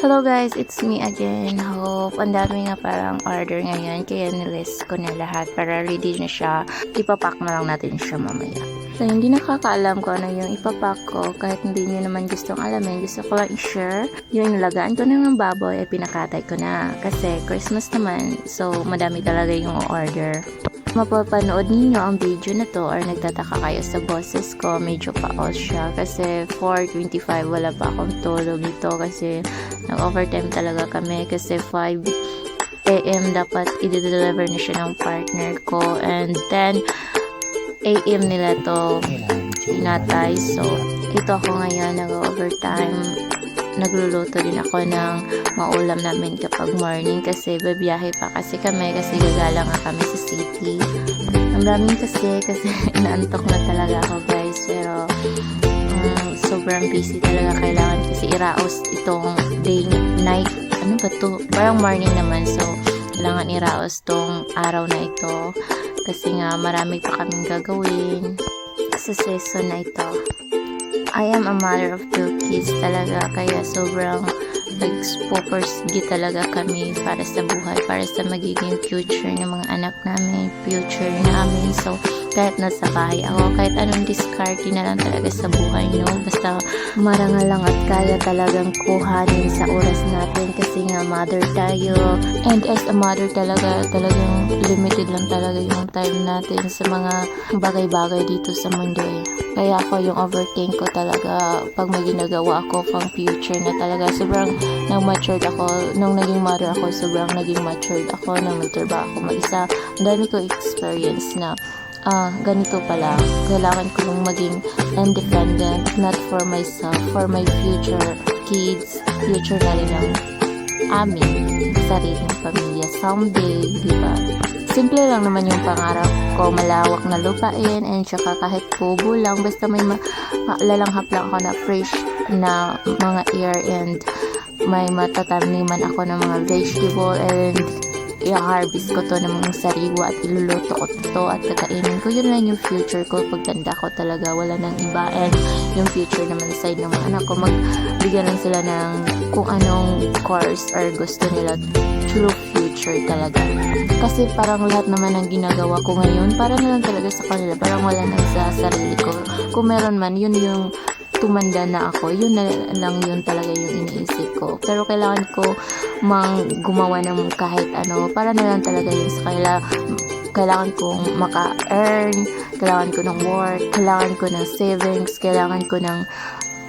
Hello guys, it's me again. Hope ang dami nga parang order ngayon kaya nilist ko na lahat para ready na siya. Ipapack na lang natin siya mamaya. So hindi nakakaalam ko ano yung ipapack ko kahit hindi nyo naman gustong alamin. Gusto ko lang i-share. Yung nilagaan ko na ng baboy ay pinakatay ko na kasi Christmas naman. So madami talaga yung order. Mapapanood ninyo ang video na to or nagtataka kayo sa boses ko, medyo pa-off siya kasi 4:25 wala pa akong tulog ito kasi nag-overtime talaga kami kasi 5 AM dapat i-deliver na siya ng partner ko and 10 AM nila to pinatay. So ito ako ngayon nag-overtime, nagluluto din ako ng maulam namin kapag morning kasi babiyahe pa kasi kami kasi gagala nga kami sa city. Ang daming kasi inaantok na talaga ako guys pero sobrang busy talaga, kailangan kasi iraos itong day, night, ano ba to? Parang morning naman, so kailangan iraos tong araw na ito kasi nga marami pa kaming gagawin sa season na ito. I am a mother of 2 kids talaga kaya sobrang nag-spokersgi talaga kami para sa buhay, para sa magiging future ng mga anak namin, future namin. So kahit nasa bahay ako, kahit anong discarte na lang talaga sa buhay, no? Basta marangal lang at kaya talagang kuhanin sa oras natin kasi nga mother tayo. And as a mother talagang limited lang talaga yung time natin sa mga bagay-bagay dito sa mundo eh. Kaya ako yung overthink ko talaga pag may ginagawa ako pang future na talaga. Sobrang nag-matured ako. Nung naging mother ako, sobrang naging matured ako. Nung nagtrabaho ako mag-isa, ang dami ko experience na ganito pala, kailangan ko nung maging independent, not for myself, for my future kids, future na rin ng amin, sariling pamilya someday, diba? Simple lang naman yung pangarap ko, malawak na lupain, and saka kahit kubo lang, basta may lalanghap lang ako na fresh na mga air and may matataniman ako ng mga vegetable and i-harvest ko to ng mga sariwa at iluluto ko to at kakainin ko. Yun lang yung future ko pagtanda ko talaga, wala nang iba. And yung future naman sa side ng mga anak ko, magbigyan lang sila ng kung anong course or gusto nila, true future talaga. Kasi parang lahat naman ng ginagawa ko ngayon para na lang talaga sa kanila, parang wala nang sa sarili ko. Kung meron man, yun yung tumanda na ako, yun na lang yun talaga yung iniisip ko. Pero kailangan ko gumawa ng kahit ano, para na lang talaga yun sa kanila. Kailangan kong maka-earn, kailangan ko ng work, kailangan ko ng savings, kailangan ko ng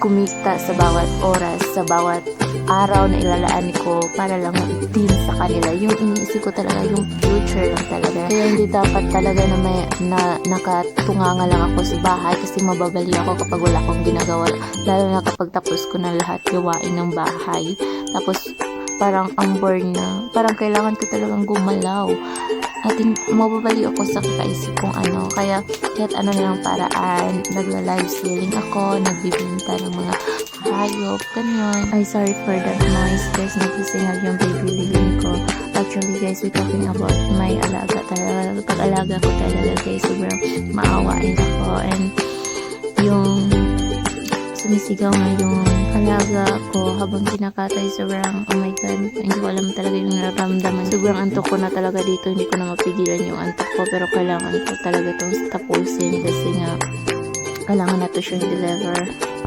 kumita sa bawat oras, sa bawat araw na ilalaan ko para lang din sa kanila. Yung iniisip ko talaga, yung future lang talaga. Kaya hindi dapat talaga na nakatunganga lang ako sa bahay kasi mababali ako kapag wala akong ginagawa. Lalo na kapag tapos ko na lahat gawain ng bahay. Tapos parang ang bored na. Parang kailangan ko talagang gumalaw. At mababali ako sa kakaisip kong ano. Kaya kahit ano lang paraan, nagla-live selling ako, nagbibinta ng mga hayop, ganyan. Ay, sorry for that noise guys, nagisingal yung baby living ko. Actually guys, we're talking about my alaga talaga. Pag-alaga ko talaga guys, sobrang maawain ako. And yung sumisigaw na yung alaga ko habang kinakatay, sobrang oh my god, hindi ko alam talaga yung nararamdaman. Sobrang antok ko na talaga dito, hindi ko na mapigilan yung antok ko, pero kailangan ko talaga itong tapusin kasi nga kailangan na to siya deliver.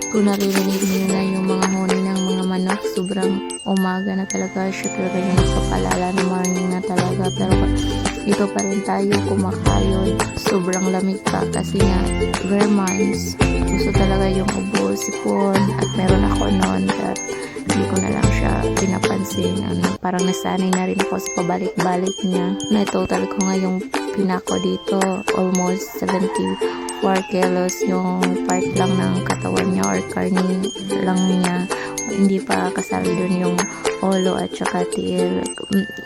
Kung naririnig niyo na yung mga huni ng mga manok, sobrang umaga na talaga siya, talaga yung nagpapalala na morning na talaga, pero dito pa rin tayo kumakayod. Sobrang lamig pa kasi nga Vermonts, gusto talaga yung ubo, sipon, at meron ako noon at hindi ko na lang siya pinapansin. Parang nasanay na rin ako sa pabalik-balik niya. Na total ko nga yung pinako dito, almost 74 kilos yung part lang ng katawan niya or karni lang niya. Hindi pa kasali doon yung olo at saka tiil.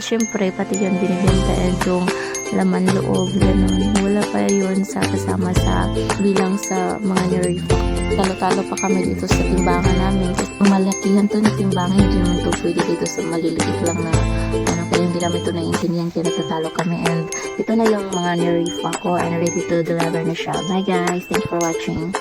Siyempre pati yun binibenta and yung laman loob, ganun. Wala pa yun sa kasama sa bilang sa mga nire-refact. Talo-talo pa kami dito sa timbangan namin. Malakihan to na timbangan, hindi naman to pwede dito sa maliliit lang na ano, kaya hindi namin to naiintindihan, kaya natatalo kami. And ito na yung mga nire-refact ko and ready to deliver na siya. Bye guys, thanks for watching.